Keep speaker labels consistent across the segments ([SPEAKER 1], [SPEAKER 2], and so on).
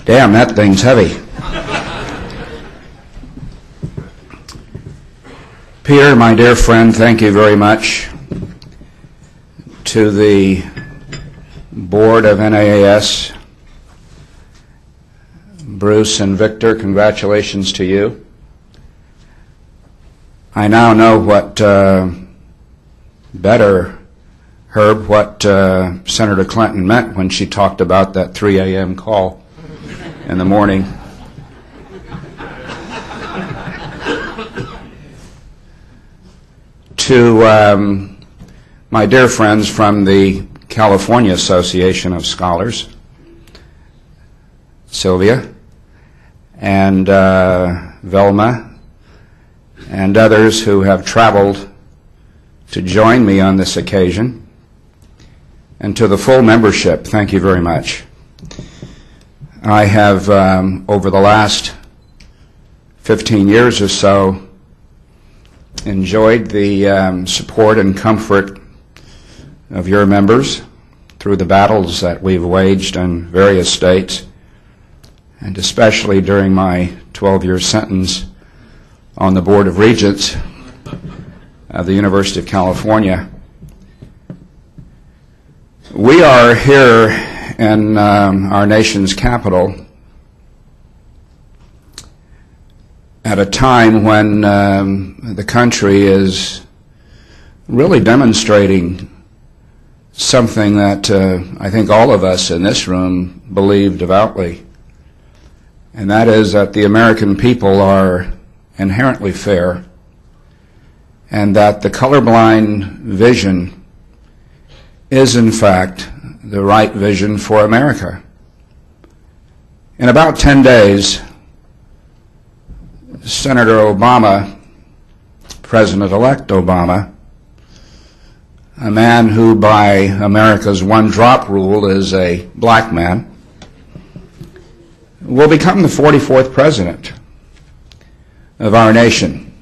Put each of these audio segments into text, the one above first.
[SPEAKER 1] Damn, that thing's heavy. Peter, my dear friend, thank you very much. To the board of NAS, Bruce and Victor, congratulations to you. I now know what Herb, what Senator Clinton meant when she talked about that 3 a.m. call in the morning. To my dear friends from the California Association of Scholars, Sylvia and Velma and others who have traveled to join me on this occasion, and to the full membership, thank you very much. I have, over the last 15 years or so, enjoyed the support and comfort of your members through the battles that we've waged in various states, and especially during my 12-year sentence on the Board of Regents of the University of California. We are here in our nation's capital at a time when the country is really demonstrating something that I think all of us in this room believe devoutly, and that is that the American people are inherently fair, and that the colorblind vision is in fact the right vision for America. In about 10 days, Senator Obama, President-elect Obama, a man who by America's one-drop rule is a black man, will become the 44th president of our nation.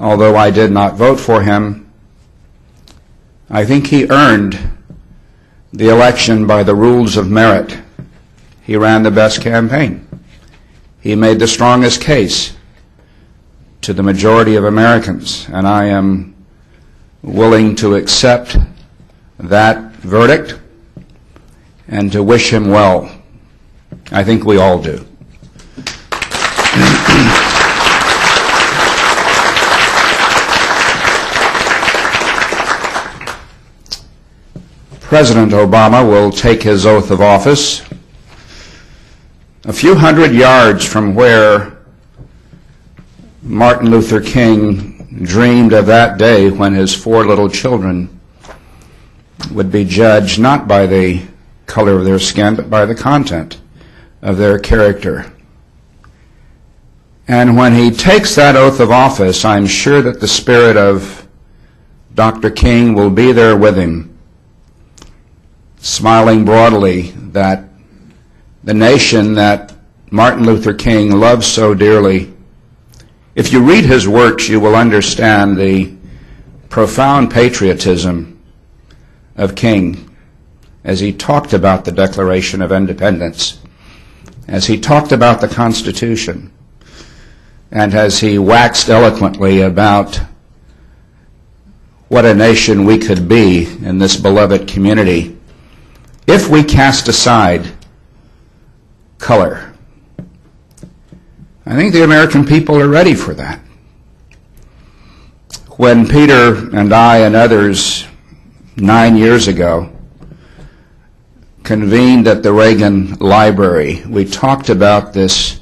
[SPEAKER 1] Although I did not vote for him, I think he earned the election by the rules of merit. He ran the best campaign. He made the strongest case to the majority of Americans, and I am willing to accept that verdict and to wish him well. I think we all do. President Obama will take his oath of office a few hundred yards from where Martin Luther King dreamed of that day when his 4 little children would be judged not by the color of their skin, but by the content of their character. And when he takes that oath of office, I'm sure that the spirit of Dr. King will be there with him, smiling broadly that the nation that Martin Luther King loved so dearly, if you read his works, you will understand the profound patriotism of King as he talked about the Declaration of Independence, as he talked about the Constitution, and as he waxed eloquently about what a nation we could be in this beloved community if we cast aside color. I think the American people are ready for that. When Peter and I and others 9 years ago convened at the Reagan Library, we talked about this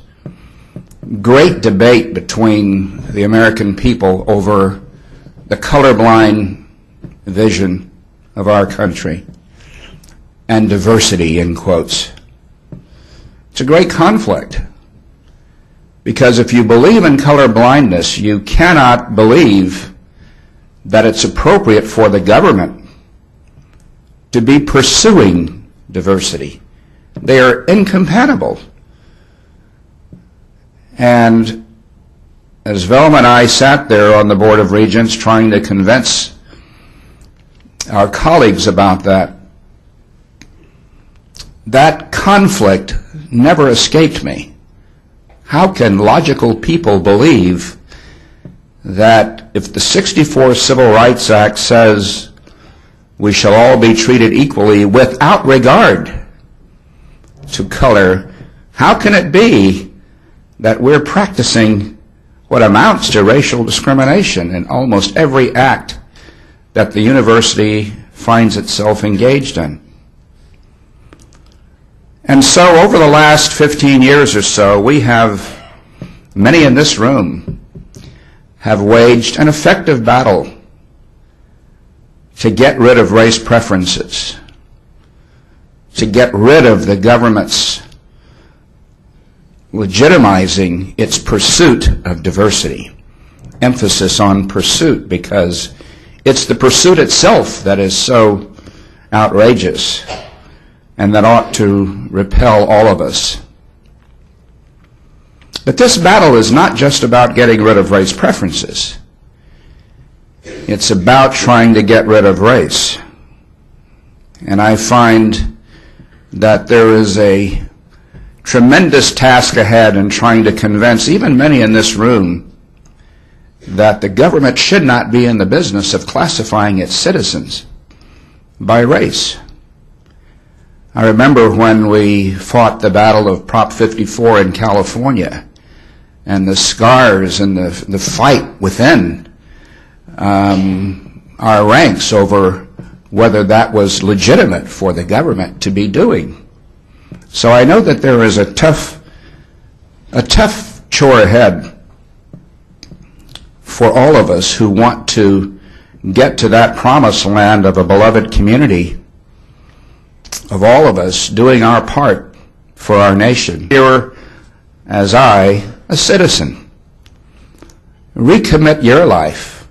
[SPEAKER 1] great debate between the American people over the colorblind vision of our country and diversity, in quotes. It's a great conflict, because if you believe in color blindness, you cannot believe that it's appropriate for the government to be pursuing diversity. They are incompatible. And as Velma and I sat there on the Board of Regents trying to convince our colleagues about that, that conflict never escaped me. How can logical people believe that if the '64 Civil Rights Act says we shall all be treated equally without regard to color, how can it be that we're practicing what amounts to racial discrimination in almost every act that the university finds itself engaged in? And so over the last 15 years or so, we have, many in this room, have waged an effective battle to get rid of race preferences, to get rid of the government's legitimizing its pursuit of diversity. Emphasis on pursuit, because it's the pursuit itself that is so outrageous and that ought to repel all of us. But this battle is not just about getting rid of race preferences. It's about trying to get rid of race. And I find that there is a tremendous task ahead in trying to convince even many in this room that the government should not be in the business of classifying its citizens by race. I remember when we fought the battle of Prop 54 in California, and the scars and the fight within our ranks over whether that was legitimate for the government to be doing. So I know that there is a tough chore ahead for all of us who want to get to that promised land of a beloved community, of all of us doing our part for our nation. Here, as I, a citizen, recommit your life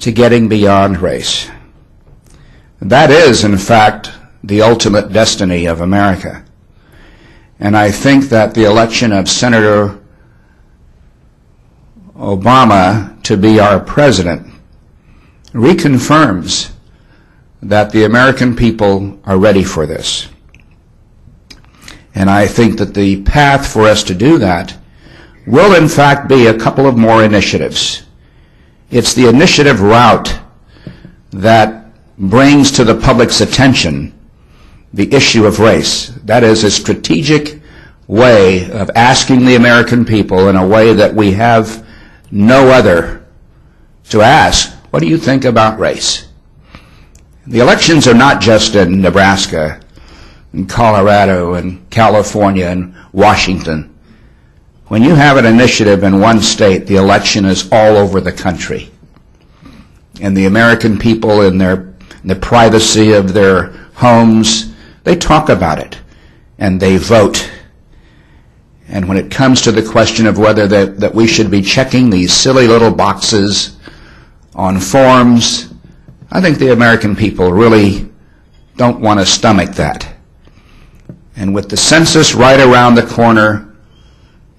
[SPEAKER 1] to getting beyond race. That is, in fact, the ultimate destiny of America. And I think that the election of Senator Obama to be our president reconfirms that the American people are ready for this. And I think that the path for us to do that will in fact be a couple of more initiatives. It's the initiative route that brings to the public's attention the issue of race. That is a strategic way of asking the American people in a way that we have no other to ask, what do you think about race? The elections are not just in Nebraska and Colorado and California and Washington. When you have an initiative in one state, the election is all over the country. And the American people in the privacy of their homes, they talk about it and they vote. And when it comes to the question of whether that we should be checking these silly little boxes on forms, I think the American people really don't want to stomach that. And with the census right around the corner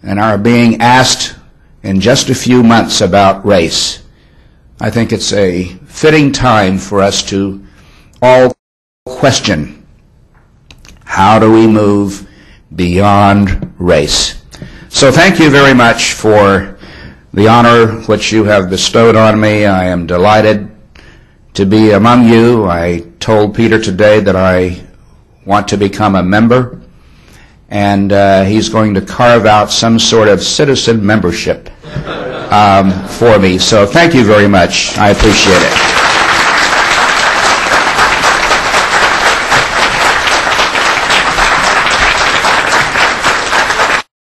[SPEAKER 1] and our being asked in just a few months about race, I think it's a fitting time for us to all question, how do we move beyond race? So thank you very much for the honor which you have bestowed on me. I am delighted to be among you. I told Peter today that I want to become a member, and he's going to carve out some sort of citizen membership for me. So thank you very much. I appreciate it.